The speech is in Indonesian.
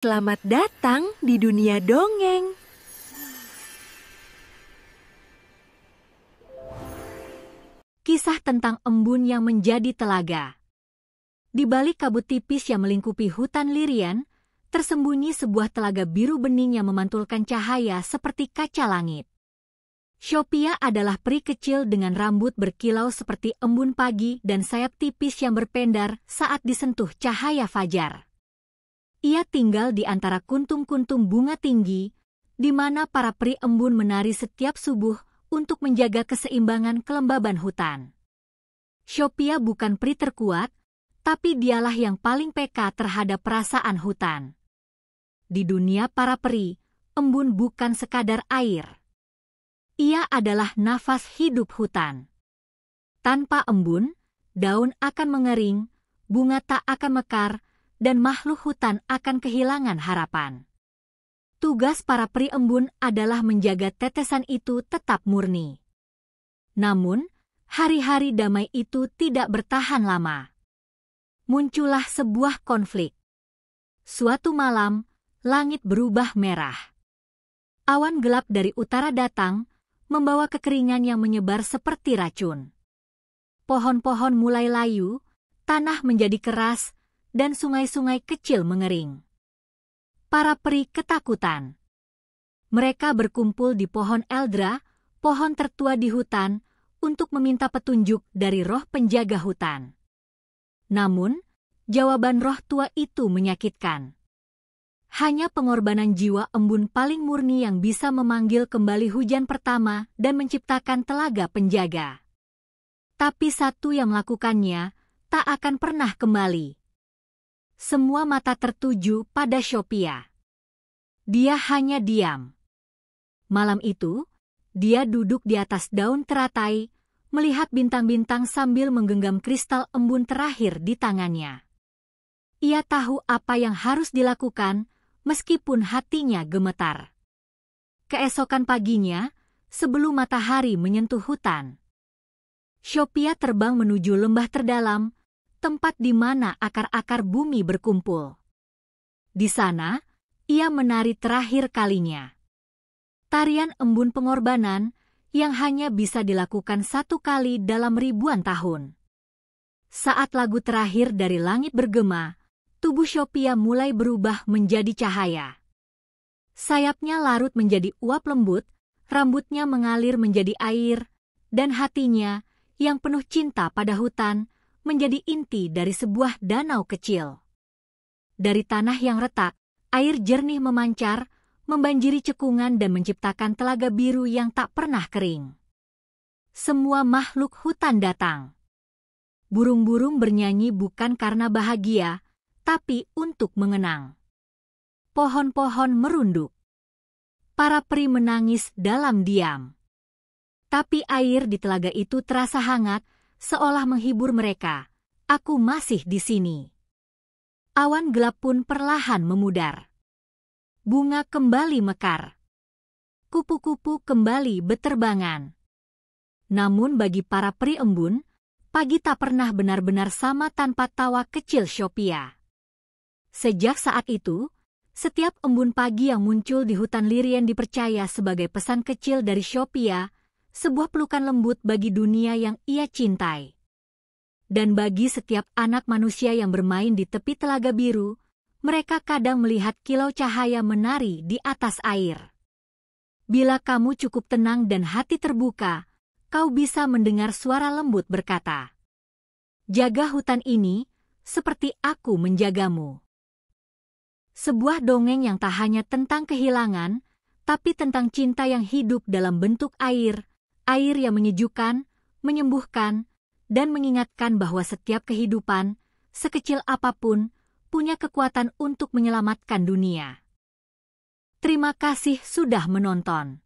Selamat datang di dunia dongeng. Kisah tentang embun yang menjadi telaga. Di balik kabut tipis yang melingkupi hutan Lirian, tersembunyi sebuah telaga biru bening yang memantulkan cahaya seperti kaca langit. Shopia adalah peri kecil dengan rambut berkilau seperti embun pagi dan sayap tipis yang berpendar saat disentuh cahaya fajar. Ia tinggal di antara kuntum-kuntum bunga tinggi, di mana para peri embun menari setiap subuh untuk menjaga keseimbangan kelembaban hutan. Shopia bukan peri terkuat, tapi dialah yang paling peka terhadap perasaan hutan. Di dunia para peri, embun bukan sekadar air. Ia adalah nafas hidup hutan. Tanpa embun, daun akan mengering, bunga tak akan mekar, dan makhluk hutan akan kehilangan harapan. Tugas para peri embun adalah menjaga tetesan itu tetap murni. Namun, hari-hari damai itu tidak bertahan lama. Muncullah sebuah konflik. Suatu malam, langit berubah merah. Awan gelap dari utara datang, membawa kekeringan yang menyebar seperti racun. Pohon-pohon mulai layu, tanah menjadi keras, dan sungai-sungai kecil mengering. Para peri ketakutan. Mereka berkumpul di pohon Eldra, pohon tertua di hutan, untuk meminta petunjuk dari roh penjaga hutan. Namun, jawaban roh tua itu menyakitkan. Hanya pengorbanan jiwa embun paling murni yang bisa memanggil kembali hujan pertama dan menciptakan telaga penjaga. Tapi satu yang melakukannya tak akan pernah kembali. Semua mata tertuju pada Shopia. Dia hanya diam. Malam itu, dia duduk di atas daun teratai, melihat bintang-bintang sambil menggenggam kristal embun terakhir di tangannya. Ia tahu apa yang harus dilakukan, meskipun hatinya gemetar. Keesokan paginya, sebelum matahari menyentuh hutan, Shopia terbang menuju lembah terdalam, tempat di mana akar-akar bumi berkumpul. Di sana, ia menari terakhir kalinya. Tarian embun pengorbanan yang hanya bisa dilakukan satu kali dalam ribuan tahun. Saat lagu terakhir dari langit bergema, tubuh Shopia mulai berubah menjadi cahaya. Sayapnya larut menjadi uap lembut, rambutnya mengalir menjadi air, dan hatinya, yang penuh cinta pada hutan, menjadi inti dari sebuah danau kecil. Dari tanah yang retak, air jernih memancar, membanjiri cekungan dan menciptakan telaga biru yang tak pernah kering. Semua makhluk hutan datang. Burung-burung bernyanyi bukan karena bahagia, tapi untuk mengenang. Pohon-pohon merunduk. Para peri menangis dalam diam. Tapi air di telaga itu terasa hangat, seolah menghibur mereka. Aku masih di sini. Awan gelap pun perlahan memudar. Bunga kembali mekar. Kupu-kupu kembali beterbangan. Namun bagi para peri embun, pagi tak pernah benar-benar sama tanpa tawa kecil Shopia. Sejak saat itu, setiap embun pagi yang muncul di hutan Lirian dipercaya sebagai pesan kecil dari Shopia, sebuah pelukan lembut bagi dunia yang ia cintai. Dan bagi setiap anak manusia yang bermain di tepi telaga biru, mereka kadang melihat kilau cahaya menari di atas air. Bila kamu cukup tenang dan hati terbuka, kau bisa mendengar suara lembut berkata, "Jaga hutan ini, seperti aku menjagamu." Sebuah dongeng yang tak hanya tentang kehilangan, tapi tentang cinta yang hidup dalam bentuk air, air yang menyejukkan, menyembuhkan, dan mengingatkan bahwa setiap kehidupan, sekecil apapun, punya kekuatan untuk menyelamatkan dunia. Terima kasih sudah menonton.